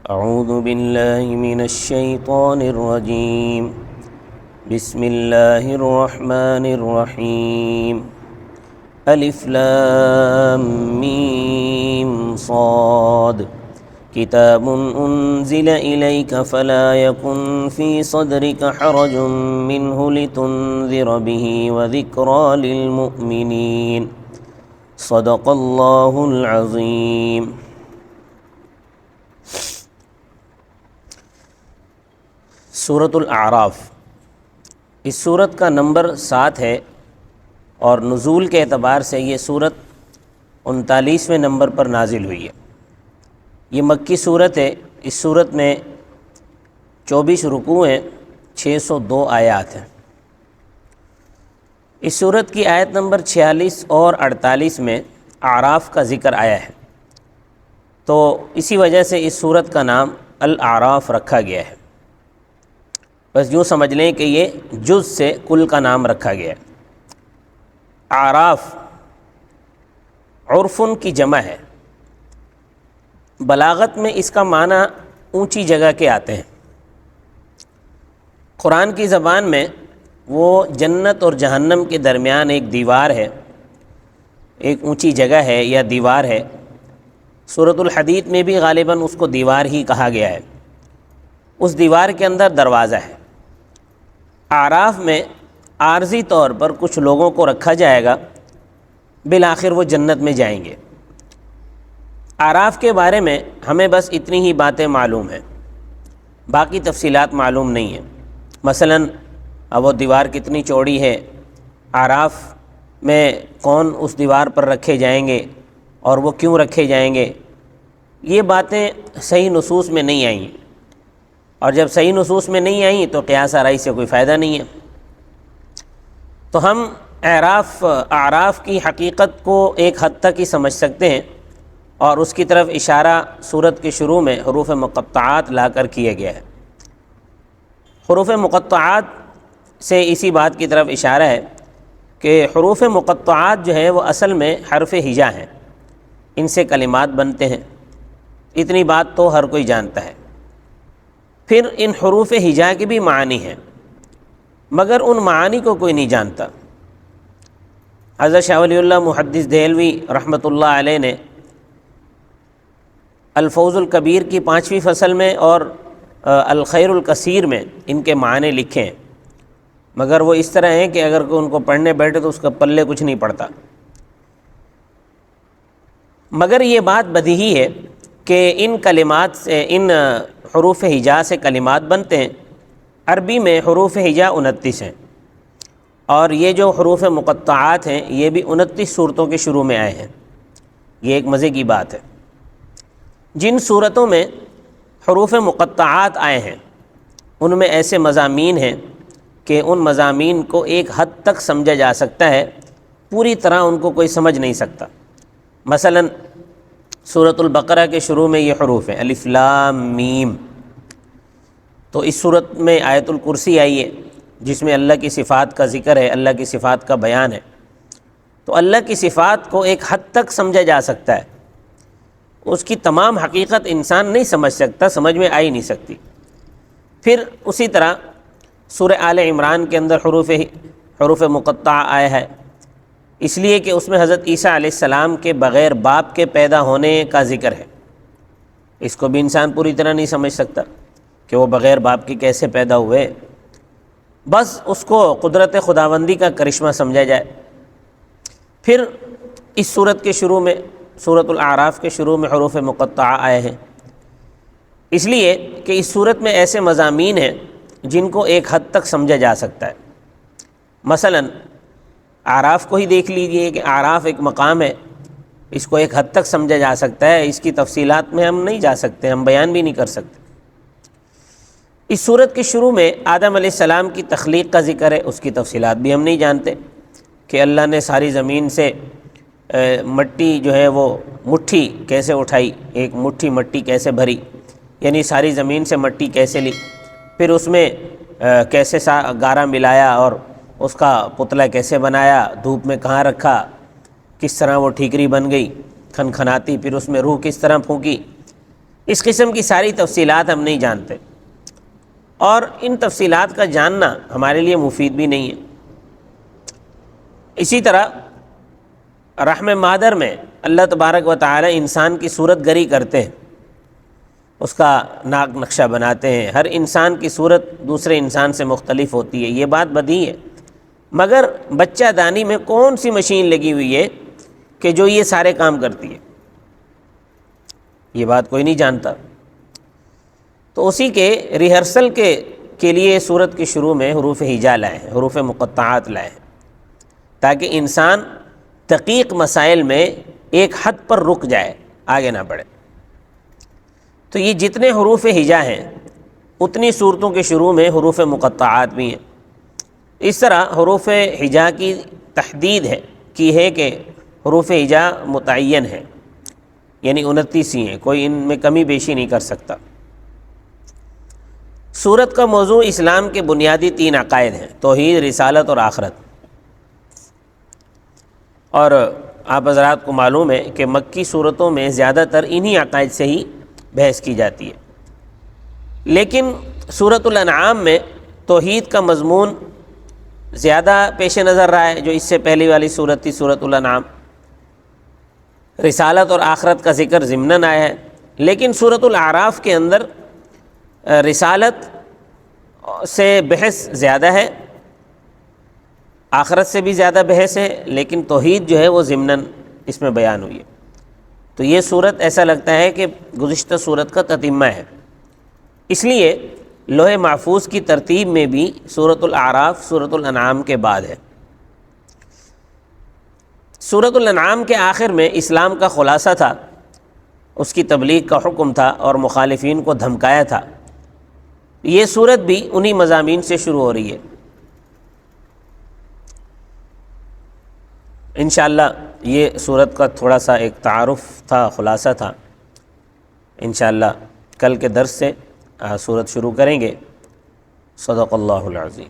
اعوذ باللہ من الشیطان الرجیم بسم اللہ الرحمن الرحیم الف لام میم صاد کتاب انزل الیک فلا یکن فی صدرک حرج منہ لتنذر به وذکری للمؤمنین صدق اللہ العظیم۔ سورۃ الاعراف، اس سورت کا نمبر 7 ہے اور نزول کے اعتبار سے یہ سورت 39ویں نمبر پر نازل ہوئی ہے۔ یہ مکی سورت ہے۔ اس سورت میں 24 رکوع ہیں، 602 آیات ہیں۔ اس سورت کی آیت نمبر 46 اور 48 میں اعراف کا ذکر آیا ہے، تو اسی وجہ سے اس سورت کا نام الاعراف رکھا گیا ہے۔ بس یوں سمجھ لیں کہ یہ جز سے کل کا نام رکھا گیا ہے۔ اعراف عرفن کی جمع ہے۔ بلاغت میں اس کا معنی اونچی جگہ کے آتے ہیں۔ قرآن کی زبان میں وہ جنت اور جہنم کے درمیان ایک دیوار ہے، ایک اونچی جگہ ہے یا دیوار ہے۔ سورۃ الحدید میں بھی غالباً اس کو دیوار ہی کہا گیا ہے۔ اس دیوار کے اندر دروازہ ہے۔ اعراف میں عارضی طور پر کچھ لوگوں کو رکھا جائے گا، بالآخر وہ جنت میں جائیں گے۔ اعراف کے بارے میں ہمیں بس اتنی ہی باتیں معلوم ہیں، باقی تفصیلات معلوم نہیں ہیں۔ مثلاً وہ دیوار کتنی چوڑی ہے، اعراف میں کون اس دیوار پر رکھے جائیں گے اور وہ کیوں رکھے جائیں گے، یہ باتیں صحیح نصوص میں نہیں آئیں، اور جب صحیح نصوص میں نہیں آئیں تو قیاس آرائی سے کوئی فائدہ نہیں ہے۔ تو ہم اعراف کی حقیقت کو ایک حد تک ہی سمجھ سکتے ہیں، اور اس کی طرف اشارہ سورت کے شروع میں حروف مقطعات لا کر کیا گیا ہے۔ حروف مقطعات سے اسی بات کی طرف اشارہ ہے کہ حروف مقطعات جو ہے وہ اصل میں حرف ہجا ہیں، ان سے کلمات بنتے ہیں۔ اتنی بات تو ہر کوئی جانتا ہے۔ پھر ان حروف ہجا کے بھی معانی ہیں، مگر ان معانی کو کوئی نہیں جانتا۔ حضرت شاہ ولی اللہ محدث دہلوی رحمۃ اللہ علیہ نے الفوز الکبیر کی 5ویں فصل میں اور الخیر الکثیر میں ان کے معنی لکھے ہیں، مگر وہ اس طرح ہیں کہ اگر کوئی ان کو پڑھنے بیٹھے تو اس کا پلے کچھ نہیں پڑتا۔ مگر یہ بات بدیہی ہے کہ ان کلمات سے، ان حروف ہجا سے کلمات بنتے ہیں۔ عربی میں حروف ہجا 29 ہیں، اور یہ جو حروف مقطعات ہیں یہ بھی 29 صورتوں کے شروع میں آئے ہیں۔ یہ ایک مزے کی بات ہے۔ جن صورتوں میں حروف مقطعات آئے ہیں ان میں ایسے مضامین ہیں کہ ان مضامین کو ایک حد تک سمجھا جا سکتا ہے، پوری طرح ان کو کوئی سمجھ نہیں سکتا۔ مثلاً سورۃ البقرہ کے شروع میں یہ حروف ہیں الف لام میم، تو اس صورت میں آیت الکرسی آئی ہے جس میں اللہ کی صفات کا ذکر ہے، اللہ کی صفات کا بیان ہے۔ تو اللہ کی صفات کو ایک حد تک سمجھا جا سکتا ہے، اس کی تمام حقیقت انسان نہیں سمجھ سکتا، سمجھ میں آ ہی نہیں سکتی۔ پھر اسی طرح سورہ آل عمران کے اندر حروف مقطعہ آیا ہے، اس لیے کہ اس میں حضرت عیسیٰ علیہ السلام کے بغیر باپ کے پیدا ہونے کا ذکر ہے۔ اس کو بھی انسان پوری طرح نہیں سمجھ سکتا کہ وہ بغیر باپ کے کیسے پیدا ہوئے، بس اس کو قدرت خداوندی کا کرشمہ سمجھا جائے۔ پھر اس سورت کے شروع میں، سورۃ الاعراف کے شروع میں حروف مقطعہ آئے ہیں، اس لیے کہ اس سورت میں ایسے مضامین ہیں جن کو ایک حد تک سمجھا جا سکتا ہے۔ مثلاً اعراف کو ہی دیکھ لیجئے کہ اعراف ایک مقام ہے، اس کو ایک حد تک سمجھا جا سکتا ہے، اس کی تفصیلات میں ہم نہیں جا سکتے، ہم بیان بھی نہیں کر سکتے۔ اس سورت کے شروع میں آدم علیہ السلام کی تخلیق کا ذکر ہے، اس کی تفصیلات بھی ہم نہیں جانتے کہ اللہ نے ساری زمین سے مٹی جو ہے وہ مٹھی کیسے اٹھائی، ایک مٹھی مٹی کیسے بھری، یعنی ساری زمین سے مٹی کیسے لی، پھر اس میں کیسے گارا ملایا اور اس کا پتلا کیسے بنایا، دھوپ میں کہاں رکھا، کس طرح وہ ٹھیکری بن گئی کھنکھناتی، پھر اس میں روح کس طرح پھونکی، اس قسم کی ساری تفصیلات ہم نہیں جانتے، اور ان تفصیلات کا جاننا ہمارے لیے مفید بھی نہیں ہے۔ اسی طرح رحم مادر میں اللہ تبارک و تعالی انسان کی صورت گری کرتے ہیں، اس کا ناک نقشہ بناتے ہیں۔ ہر انسان کی صورت دوسرے انسان سے مختلف ہوتی ہے، یہ بات بدیہی ہے، مگر بچہ دانی میں کون سی مشین لگی ہوئی ہے کہ جو یہ سارے کام کرتی ہے؟ یہ بات کوئی نہیں جانتا۔ تو اسی کے ریہرسل کے لیے سورت کے شروع میں حروف ہجا لائے ہیں، حروف مقطعات لائے ہیں، تاکہ انسان دقیق مسائل میں ایک حد پر رک جائے، آگے نہ بڑھے۔ تو یہ جتنے حروف ہجا ہیں اتنی صورتوں کے شروع میں حروف مقطعات بھی ہیں۔ اس طرح حروف ہجا کی تحدید ہے کہ حروف ہجا متعین ہے، یعنی 29 ہی ہیں، کوئی ان میں کمی بیشی نہیں کر سکتا۔ سورت کا موضوع اسلام کے بنیادی 3 عقائد ہیں: توحید، رسالت اور آخرت۔ اور آپ حضرات کو معلوم ہے کہ مکی صورتوں میں زیادہ تر انہی عقائد سے ہی بحث کی جاتی ہے، لیکن سورۃ الانعام میں توحید کا مضمون زیادہ پیش نظر رہا ہے، جو اس سے پہلی والی صورت تھی سورۃ الانعام۔ رسالت اور آخرت کا ذکر ضمناً آیا ہے، لیکن سورۃ الاعراف کے اندر رسالت سے بحث زیادہ ہے، آخرت سے بھی زیادہ بحث ہے، لیکن توحید جو ہے وہ ضمناً اس میں بیان ہوئی ہے۔ تو یہ صورت ایسا لگتا ہے کہ گزشتہ صورت کا تتمہ ہے، اس لیے لوح محفوظ کی ترتیب میں بھی سورۃ الاعراف سورۃ الانعام کے بعد ہے۔ سورۃ الانعام کے آخر میں اسلام کا خلاصہ تھا، اس کی تبلیغ کا حکم تھا اور مخالفین کو دھمکایا تھا۔ یہ سورت بھی انہی مضامین سے شروع ہو رہی ہے۔ انشاءاللہ یہ سورت کا تھوڑا سا ایک تعارف تھا، خلاصہ تھا۔ انشاءاللہ کل کے درس سے سورت شروع کریں گے۔ صدق اللہ العظیم۔